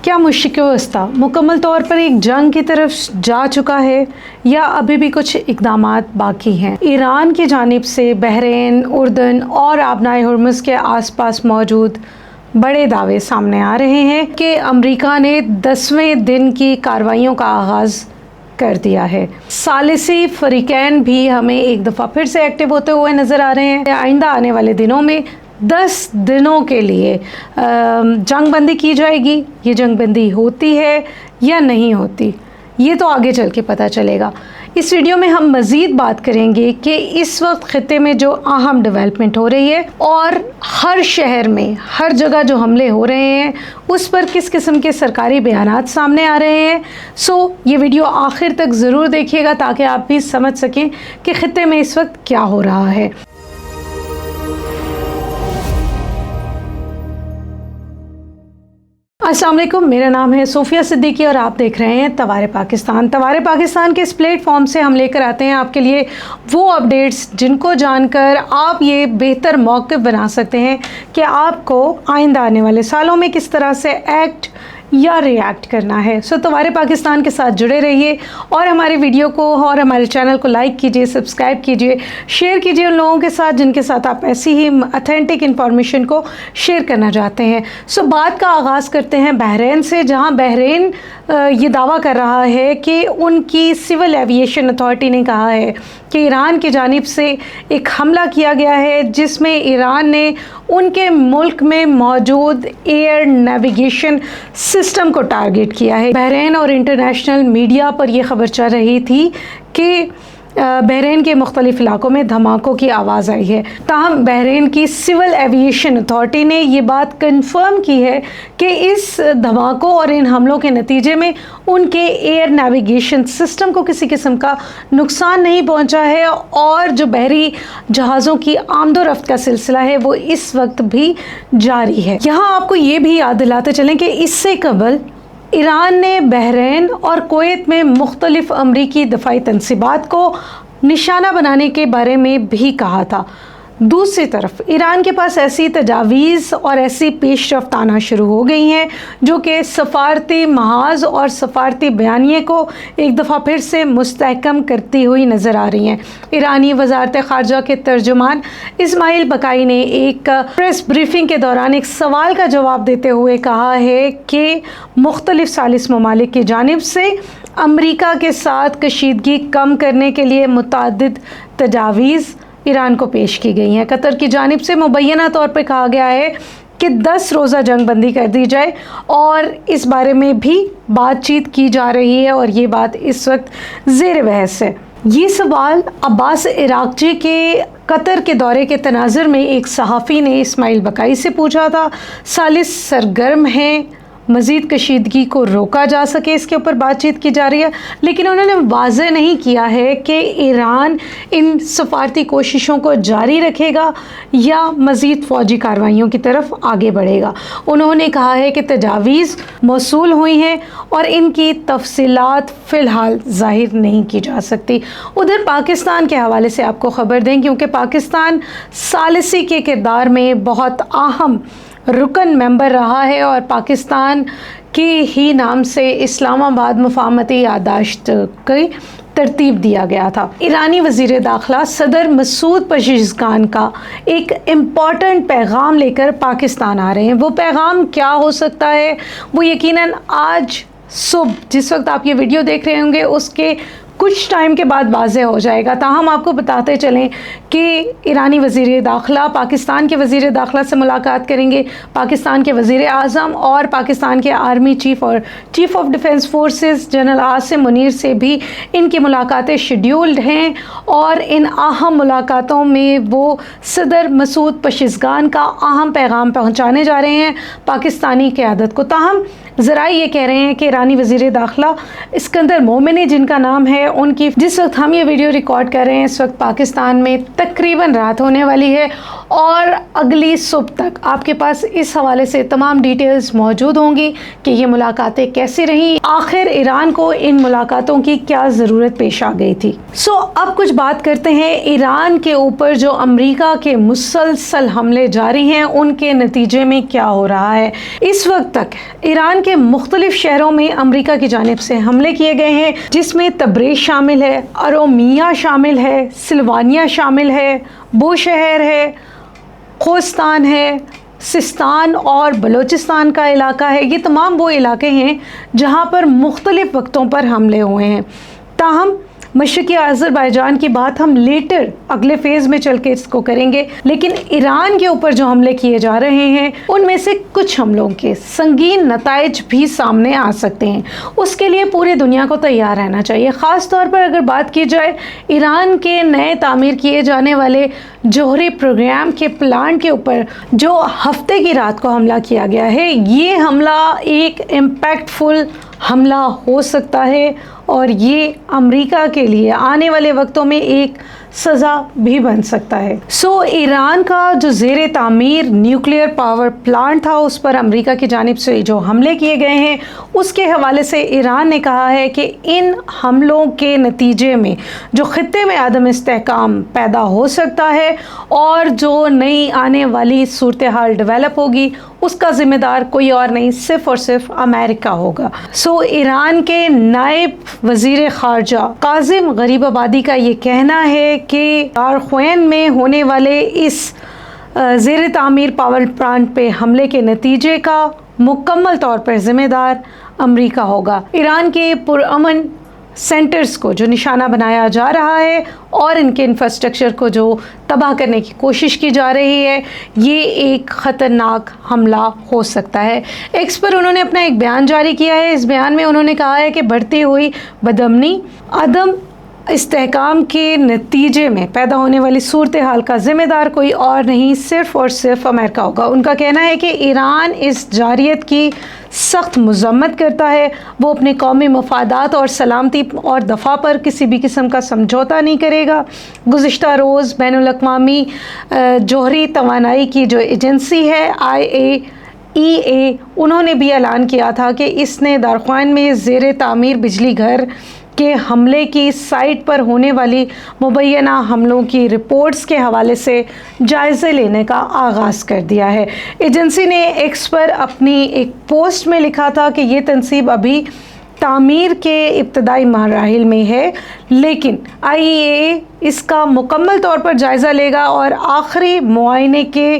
क्या मुश्किल वस्ता मुकम्मल तौर पर एक जंग की तरफ जा चुका है या अभी भी कुछ इक़दामात बाकी हैं? ईरान की जानिब से बहरीन, उर्दन और आबनाए हुर्मुज़ के आसपास मौजूद बड़े दावे सामने आ रहे हैं कि अमेरिका ने 10वें दिन की कार्रवाइयों का आगाज़ कर दिया है। सालिसी फरीकैन भी हमें एक दफ़ा फिर से एक्टिव होते हुए नज़र आ रहे हैं। आइंदा आने वाले दिनों में 10 दिनों के लिए जंग बंदी की जाएगी। ये जंग बंदी होती है या नहीं होती, ये तो आगे चल के पता चलेगा। इस वीडियो में हम मज़ीद बात करेंगे कि इस वक्त ख़ित्ते में जो अहम डेवलपमेंट हो रही है और हर शहर में हर जगह जो हमले हो रहे हैं उस पर किस किस्म के सरकारी बयानात सामने आ रहे हैं। ये वीडियो आखिर तक ज़रूर देखिएगा ताकि आप भी समझ सकें कि ख़ित्ते में इस वक्त क्या हो रहा है। अस्सलाम वालेकुम, मेरा नाम है सोफिया सिद्दीकी और आप देख रहे हैं तवारे पाकिस्तान। तवारे पाकिस्तान के इस प्लेटफॉर्म से हम लेकर आते हैं आपके लिए वो अपडेट्स जिनको जानकर आप ये बेहतर मौक़िफ़ बना सकते हैं कि आपको आइंदा आने वाले सालों में किस तरह से एक्ट या रिएक्ट करना है। तवारे पाकिस्तान के साथ जुड़े रहिए और हमारे वीडियो को और हमारे चैनल को लाइक कीजिए, सब्सक्राइब कीजिए, शेयर कीजिए उन लोगों के साथ जिनके साथ आप ऐसी ही ऑथेंटिक इन्फॉर्मेशन को शेयर करना चाहते हैं। बात का आगाज़ करते हैं बहरीन से, जहां बहरीन ये दावा कर रहा है कि उनकी सिविल एविएशन अथॉरिटी ने कहा है कि ईरान की जानिब से एक हमला किया गया है जिसमें ईरान ने उनके मुल्क में मौजूद एयर नेविगेशन सिस्टम को टारगेट किया है। बहरीन और इंटरनेशनल मीडिया पर यह खबर चल रही थी कि बहरीन के मुख्तलिफ इलाकों में धमाकों की आवाज़ आई है। ताहम बहरीन की सिविल एविएशन अथॉरिटी ने ये बात कंफर्म की है कि इस धमाकों और इन हमलों के नतीजे में उनके एयर नेविगेशन सिस्टम को किसी किस्म का नुकसान नहीं पहुंचा है और जो बहरी जहाज़ों की आमदोरफ्त का सिलसिला है वो इस वक्त भी जारी है। यहाँ आपको ये भी याद दिलाते चलें कि इससे कबल ईरान ने बहरीन और कुवैत में मुख्तलिफ अमरीकी दफ़ाई तनसीबात को निशाना बनाने के बारे में भी कहा था। दूसरी तरफ ईरान के पास ऐसी तजावीज़ और ऐसी पेशरफ्त आना शुरू हो गई हैं जो कि सफारती महाज और सफारती बयानिए को एक दफ़ा फिर से मुस्तहकम करती हुई नज़र आ रही हैं। ईरानी वज़ारत ख़ारजा के तर्जुमान इस्माइल बकाई ने एक प्रेस ब्रीफिंग के दौरान एक सवाल का जवाब देते हुए कहा है कि मुख्तलिफ सालिस ममालिक की जानिब से अमरीका के साथ कशीदगी कम करने के लिए मुतअद्दिद तजावीज़ ईरान को पेश की गई हैं। कतर की जानिब से मुबैना तौर पर कहा गया है कि 10 रोज़ा जंग बंदी कर दी जाए और इस बारे में भी बातचीत की जा रही है और ये बात इस वक्त ज़ेर बहस है। ये सवाल अब्बास इराक़ची के कतर के दौरे के तनाज़ुर में एक सहाफ़ी ने इस्माइल बकाई से पूछा था। सालिस सरगर्म हैं, मज़ीद कशीदगी को रोका जा सके, इसके ऊपर बातचीत की जा रही है, लेकिन उन्होंने वाज़ेह नहीं किया है कि ईरान इन सफारती कोशिशों को जारी रखेगा या मज़ीद फ़ौजी कार्रवाइयों की तरफ आगे बढ़ेगा। उन्होंने कहा है कि तजावीज़ मौसूल हुई हैं और इनकी तफसीलात फ़िलहाल ज़ाहिर नहीं की जा सकती। उधर पाकिस्तान के हवाले से आपको ख़बर दें, क्योंकि पाकिस्तान सालिसी के किरदार में बहुत अहम रुकन मेंबर रहा है और पाकिस्तान के ही नाम से इस्लामाबाद मुफाहमती याददाश्त की तरतीब दिया गया था। ईरानी वज़ीर दाखिला सदर मसूद पज़ेश्कियान का एक इम्पॉर्टेंट पैगाम लेकर पाकिस्तान आ रहे हैं। वो पैगाम क्या हो सकता है वो यकीनन आज सुबह जिस वक्त आप ये वीडियो देख रहे होंगे उसके कुछ टाइम के बाद वाज़ेह हो जाएगा। ताहम आपको बताते चलें कि ईरानी वज़ीर दाखिला पाकिस्तान के वज़ीर दाखिला से मुलाकात करेंगे, पाकिस्तान के वज़ीर आज़म और पाकिस्तान के आर्मी चीफ़ और chief of defence forces general Asim Munir से भी इनकी मुलाकातें शेड्यूल्ड हैं और इन अहम मुलाकातों में वो सदर मसूद पज़ेश्कियान का अहम पैगाम पहुँचाने जा रहे हैं पाकिस्तानी क़यादत को। ताहम ज़राए ये कह रहे हैं कि ईरानी वज़ीर दाखिला इस्कंदर मोमिनी जिनका नाम है, उनकी जिस वक्त हम ये वीडियो रिकॉर्ड कर रहे हैं इस वक्त पाकिस्तान में तकरीबन रात होने वाली है और अगली सुबह तक आपके पास इस हवाले से तमाम डिटेल्स मौजूद होंगी कि ये मुलाकातें कैसी रहीं, आखिर ईरान को इन मुलाकातों की क्या ज़रूरत पेश आ गई थी। अब कुछ बात करते हैं ईरान के ऊपर जो अमेरिका के मुसलसल हमले जारी हैं उनके नतीजे में क्या हो रहा है। इस वक्त तक ईरान کے مختلف شہروں میں امریکہ کی جانب سے حملے کیے گئے ہیں، جس میں تبریز شامل ہے، ارومیہ شامل ہے، سلوانیہ شامل ہے، بوشہر ہے، خوزستان ہے، سستان اور بلوچستان کا علاقہ ہے۔ یہ تمام وہ علاقے ہیں جہاں پر مختلف وقتوں پر حملے ہوئے ہیں۔ تاہم مشرقی آذربائیجان کی بات ہم لیٹر اگلے فیز میں چل کے اس کو کریں گے، لیکن ایران کے اوپر جو حملے کیے جا رہے ہیں ان میں سے کچھ حملوں کے سنگین نتائج بھی سامنے آ سکتے ہیں۔ اس کے لیے پوری دنیا کو تیار رہنا چاہیے۔ خاص طور پر اگر بات کی جائے ایران کے نئے تعمیر کیے جانے والے جوہری پروگرام کے پلانٹ کے اوپر جو ہفتے کی رات کو حملہ کیا گیا ہے، یہ حملہ ایک امپیکٹ فل حملہ ہو سکتا ہے اور یہ امریکہ کے لیے آنے والے وقتوں میں ایک سزا بھی بن سکتا ہے۔ ایران کا جو زیر تعمیر نیوکلیئر پاور پلانٹ تھا، اس پر امریکہ کی جانب سے جو حملے کیے گئے ہیں، اس کے حوالے سے ایران نے کہا ہے کہ ان حملوں کے نتیجے میں جو خطے میں عدم استحکام پیدا ہو سکتا ہے اور جو نئی آنے والی صورتحال ڈیولپ ہوگی، اس کا ذمہ دار کوئی اور نہیں، صرف اور صرف امریکہ ہوگا۔ ایران کے نائب وزیر خارجہ کاظم غریب آبادی کا یہ کہنا ہے کہ دارخوین میں ہونے والے اس زیر تعمیر پاور پلانٹ پہ حملے کے نتیجے کا مکمل طور پر ذمہ دار امریکہ ہوگا۔ ایران کے پرامن سینٹرز کو جو نشانہ بنایا جا رہا ہے اور ان کے انفراسٹرکچر کو جو تباہ کرنے کی کوشش کی جا رہی ہے، یہ ایک خطرناک حملہ ہو سکتا ہے۔ ایکس پر انہوں نے اپنا ایک بیان جاری کیا ہے۔ اس بیان میں انہوں نے کہا ہے کہ بڑھتی ہوئی بدامنی، عدم استحکام کے نتیجے میں پیدا ہونے والی صورتحال کا ذمہ دار کوئی اور نہیں، صرف اور صرف امریکہ ہوگا۔ ان کا کہنا ہے کہ ایران اس جارحیت کی سخت مذمت کرتا ہے، وہ اپنے قومی مفادات اور سلامتی اور دفاع پر کسی بھی قسم کا سمجھوتا نہیں کرے گا۔ گزشتہ روز بین الاقوامی جوہری توانائی کی جو ایجنسی ہے IAEA، انہوں نے بھی اعلان کیا تھا کہ اس نے دارخوان میں زیر تعمیر بجلی گھر کے حملے کی سائٹ پر ہونے والی مبینہ حملوں کی رپورٹس کے حوالے سے جائزے لینے کا آغاز کر دیا ہے۔ ایجنسی نے ایکس پر اپنی ایک پوسٹ میں لکھا تھا کہ یہ تنصیب ابھی تعمیر کے ابتدائی مراحل میں ہے، لیکن IAEA اس کا مکمل طور پر جائزہ لے گا اور آخری معائنے کے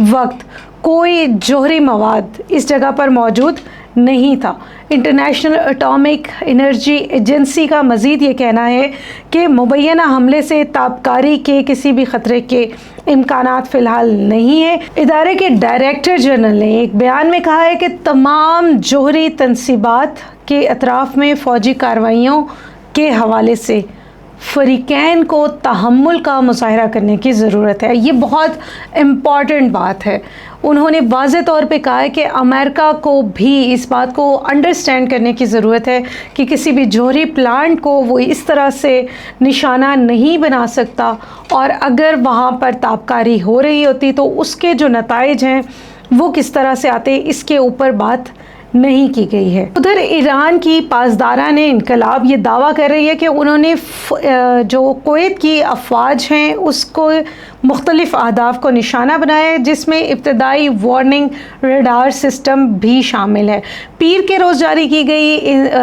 وقت کوئی جوہری مواد اس جگہ پر موجود نہیں تھا۔ انٹرنیشنل اٹامک انرجی ایجنسی کا مزید یہ کہنا ہے کہ مبینہ حملے سے تابکاری کے کسی بھی خطرے کے امکانات فی الحال نہیں ہیں۔ ادارے کے ڈائریکٹر جنرل نے ایک بیان میں کہا ہے کہ تمام جوہری تنصیبات کے اطراف میں فوجی کارروائیوں کے حوالے سے فریقین کو تحمل کا مظاہرہ کرنے کی ضرورت ہے۔ یہ بہت امپورٹنٹ بات ہے۔ انہوں نے واضح طور پہ کہا ہے کہ امریکہ کو بھی اس بات کو انڈرسٹینڈ کرنے کی ضرورت ہے کہ کسی بھی جوہری پلانٹ کو وہ اس طرح سے نشانہ نہیں بنا سکتا، اور اگر وہاں پر تابکاری ہو رہی ہوتی تو اس کے جو نتائج ہیں وہ کس طرح سے آتے، اس کے اوپر بات نہیں کی گئی ہے۔ ادھر ایران کی پاسداران انقلاب یہ دعویٰ کر رہی ہے کہ انہوں نے جو کویت کی افواج ہیں اس کو مختلف اہداف کو نشانہ بنایا ہے، جس میں ابتدائی وارننگ ریڈار سسٹم بھی شامل ہے۔ پیر کے روز جاری کی گئی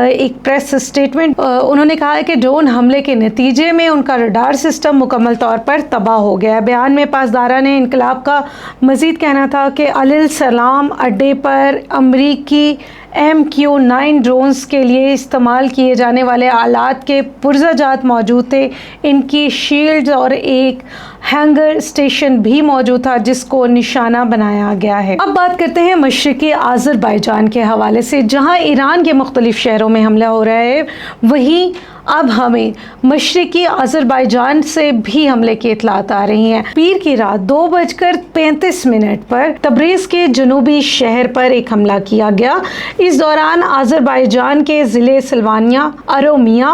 ایک پریس اسٹیٹمنٹ، انہوں نے کہا ہے کہ ڈرون حملے کے نتیجے میں ان کا ریڈار سسٹم مکمل طور پر تباہ ہو گیا ہے۔ بیان میں پاسداران انقلاب کا مزید کہنا تھا کہ علی السلام اڈے پر امریکی MQ-9 ڈرونز کے لیے استعمال کیے جانے والے آلات کے پرزہ جات موجود تھے، ان کی شیلڈز اور ایک ہینگر اسٹیشن بھی موجود تھا جس کو نشانہ بنایا گیا ہے۔ اب بات کرتے ہیں مشرقی آذربائیجان کے حوالے سے، جہاں ایران کے مختلف شہروں میں حملہ ہو رہا ہے، وہیں اب ہمیں مشرقی آذربائیجان سے بھی حملے کی اطلاعات آ رہی ہیں۔ پیر کی رات 2:35 پر تبریز کے جنوبی شہر پر ایک حملہ کیا گیا۔ اس دوران آذربائیجان کے ضلع سلوانیہ، ارومیہ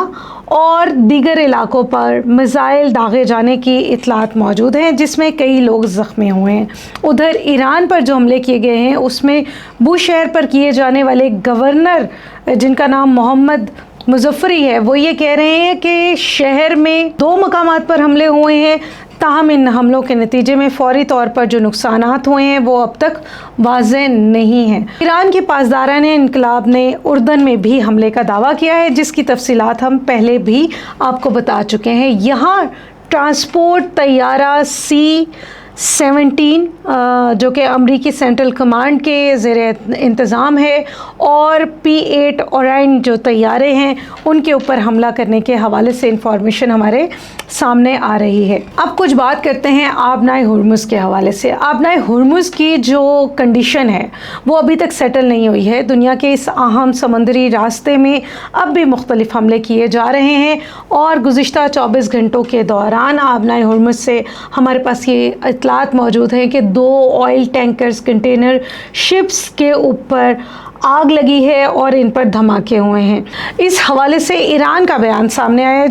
اور دیگر علاقوں پر میزائل داغے جانے کی اطلاعات موجود ہیں، جس میں کئی لوگ زخمی ہوئے ہیں۔ ادھر ایران پر جو حملے کیے گئے ہیں اس میں بوشہر پر کیے جانے والے گورنر جن کا نام محمد مظفری ہے، وہ یہ کہہ رہے ہیں کہ شہر میں 2 مقامات پر حملے ہوئے ہیں ताहम इन हमलों के नतीजे में फौरी तौर पर जो नुकसानात हुए हैं वो अब तक वाज़ेह नहीं हैं। ईरान की पासदारान इनकलाब ने उर्दन में भी हमले का दावा किया है, जिसकी तफसीलात हम पहले भी आपको बता चुके हैं। यहाँ ट्रांसपोर्ट तैयारा C-17 जो कि अमरीकी सेंट्रल कमांड के ज़ेर इंतज़ाम है, और P-8 ओराइन जो तैयारे हैं उनके ऊपर हमला करने के हवाले से इंफॉर्मेशन हमारे सामने आ रही है। अब कुछ बात करते हैं आबनाए हुर्मुज़ के हवाले से। आबनाए हुर्मुज़ की जो कंडीशन है वो अभी तक सेटल नहीं हुई है। दुनिया के इस अहम समुद्री रास्ते में अब भी मुख्तलिफ हमले किए जा रहे हैं, और गुज़िश्ता 24 घंटों के दौरान आबनाए हुर्मुज़ से हमारे पास ये इत्तलात मौजूद हैं कि 2 ऑयल टैंकर्स कंटेनर शिप्स के ऊपर आग लगी है और इन पर धमाके हुए हैं। इस हवाले से ईरान का बयान सामने आया है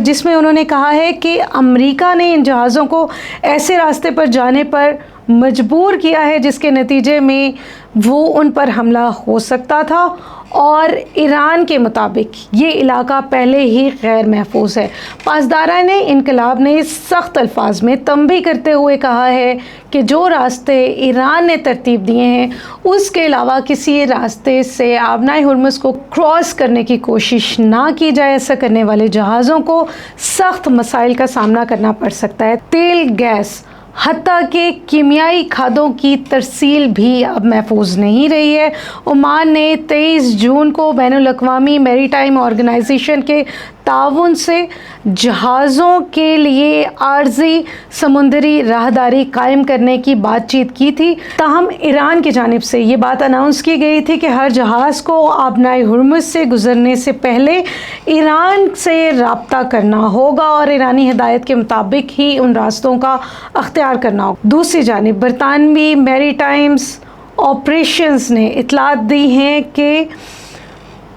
जिसमें उन्होंने कहा है कि अमेरिका ने इन जहाज़ों को ऐसे रास्ते पर जाने पर मजबूर किया है जिसके नतीजे में वो उन पर हमला हो सकता था, और ईरान के मुताबिक ये इलाका पहले ही गैर महफूज है। पासदारान इनकलाब ने सख्त अल्फाज में तंबीह करते हुए कहा है कि जो रास्ते ईरान ने तरतीब दिए हैं उसके अलावा किसी रास्ते से आबनाए हुर्मुज़ को क्रॉस करने की कोशिश ना की जाए। ऐसा करने वाले जहाज़ों को सख्त मसाइल का सामना करना पड़ सकता है। तेल, गैस, हत्ता के कीमियाई खादों की तरसील भी अब महफूज नहीं रही है। ओमान ने 23 जून को बैनुल अक़वामी मैरीटाइम ऑर्गेनाइजेशन के ताउन से जहाज़ों के लिए आर्जी समुद्री राहदारी कायम करने की बातचीत की थी। ताहम ईरान की जानिब से ये बात अनाउंस की गई थी कि हर जहाज़ को आबनाए हुर्मुज़ से गुज़रने से पहले ईरान से रब्ता करना होगा और ईरानी हिदायत के मुताबिक ही उन रास्तों का अख्तियार करना होगा। दूसरी जानिब बरतानवी मैरीटाइम्स ऑपरेशंस ने इत्तलात दी हैं कि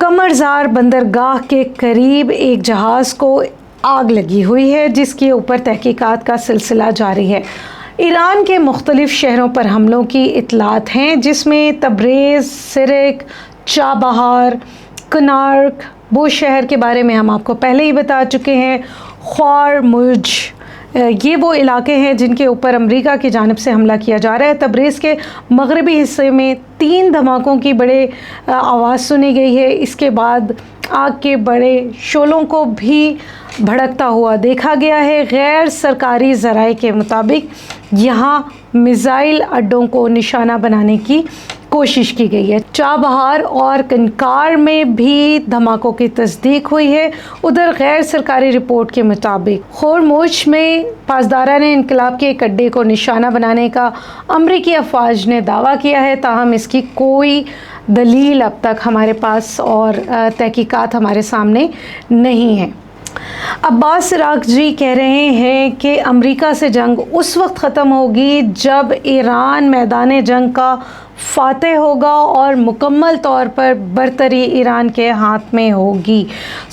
कमरज़ार बंदरगाह के करीब एक जहाज़ को आग लगी हुई है, जिसके ऊपर तहकीकात का सिलसिला जारी है। ईरान के मुख्तलिफ शहरों पर हमलों की इत्तलात हैं, जिसमें तब्रेज़, सिरिक, चाबहार, कनार्क, वो शहर के बारे में हम आपको पहले ही बता चुके हैं। ख़ौरमुज़, ये वो इलाके हैं जिनके ऊपर अमेरिका की जानिब से हमला किया जा रहा है। तब्रेज़ के मगरबी हिस्से में 3 धमाकों की बड़े आवाज़ सुनी गई है। इसके बाद आग के बड़े शोलों को भी भड़कता हुआ देखा गया है। गैर सरकारी ज़राए के मुताबिक यहाँ मिसाइल अड्डों को निशाना बनाने की कोशिश की गई है। चाबहार और कनकार में भी धमाकों की तस्दीक हुई है। उधर गैर सरकारी रिपोर्ट के मुताबिक ख़ौरमुज़ में पासदारान इनकलाब के एक अड्डे को निशाना बनाने का अमरीकी अफवाज ने दावा किया है, ताहम इसकी कोई दलील अब तक हमारे पास और तहकीकात हमारे सामने नहीं है। अब्बास इराक़ची कह रहे हैं कि अमेरिका से जंग उस वक्त ख़त्म होगी जब ईरान मैदान जंग का फ़ातह होगा और मुकम्मल तौर पर बरतरी ईरान के हाथ में होगी।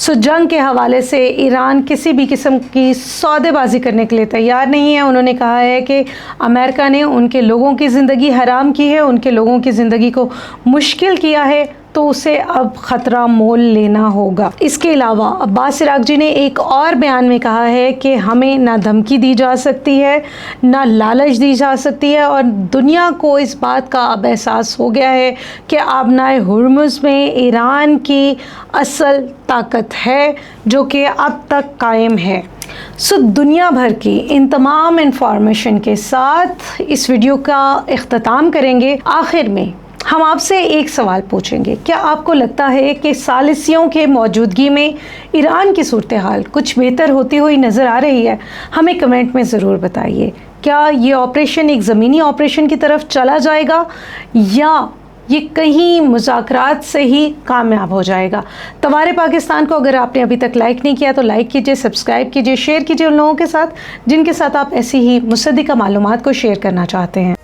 जंग के हवाले से ईरान किसी भी किस्म की सौदेबाजी करने के लिए तैयार नहीं है। उन्होंने कहा है कि अमेरिका ने उनके लोगों की ज़िंदगी हराम की है, उनके लोगों की ज़िंदगी को मुश्किल किया है, तो उसे अब ख़तरा मोल लेना होगा। इसके अलावा अब्बास इराक़ची ने एक और बयान में कहा है कि हमें ना धमकी दी जा सकती है, ना लालच दी जा सकती है, और दुनिया को इस बात का अब एहसास हो गया है कि आबनाए हुर्मुज़ में ईरान की असल ताकत है जो कि अब तक कायम है। दुनिया भर की इन तमाम इंफॉर्मेशन के साथ इस वीडियो का इख्तिताम करेंगे। आखिर में हम आपसे एक सवाल पूछेंगे, क्या आपको लगता है कि सालिसियों के मौजूदगी में ईरान की सूरत हाल कुछ बेहतर होती हुई नज़र आ रही है? हमें कमेंट में ज़रूर बताइए। क्या ये ऑपरेशन एक ज़मीनी ऑपरेशन की तरफ चला जाएगा या ये कहीं मुज़ाकरात से ही कामयाब हो जाएगा? तवारे पाकिस्तान को अगर आपने अभी तक लाइक नहीं किया तो लाइक कीजिए, सब्सक्राइब कीजिए, शेयर कीजिए उन लोगों के साथ जिनके साथ आप ऐसी ही मुसद्दिक़ा मालूमात को शेयर करना चाहते हैं।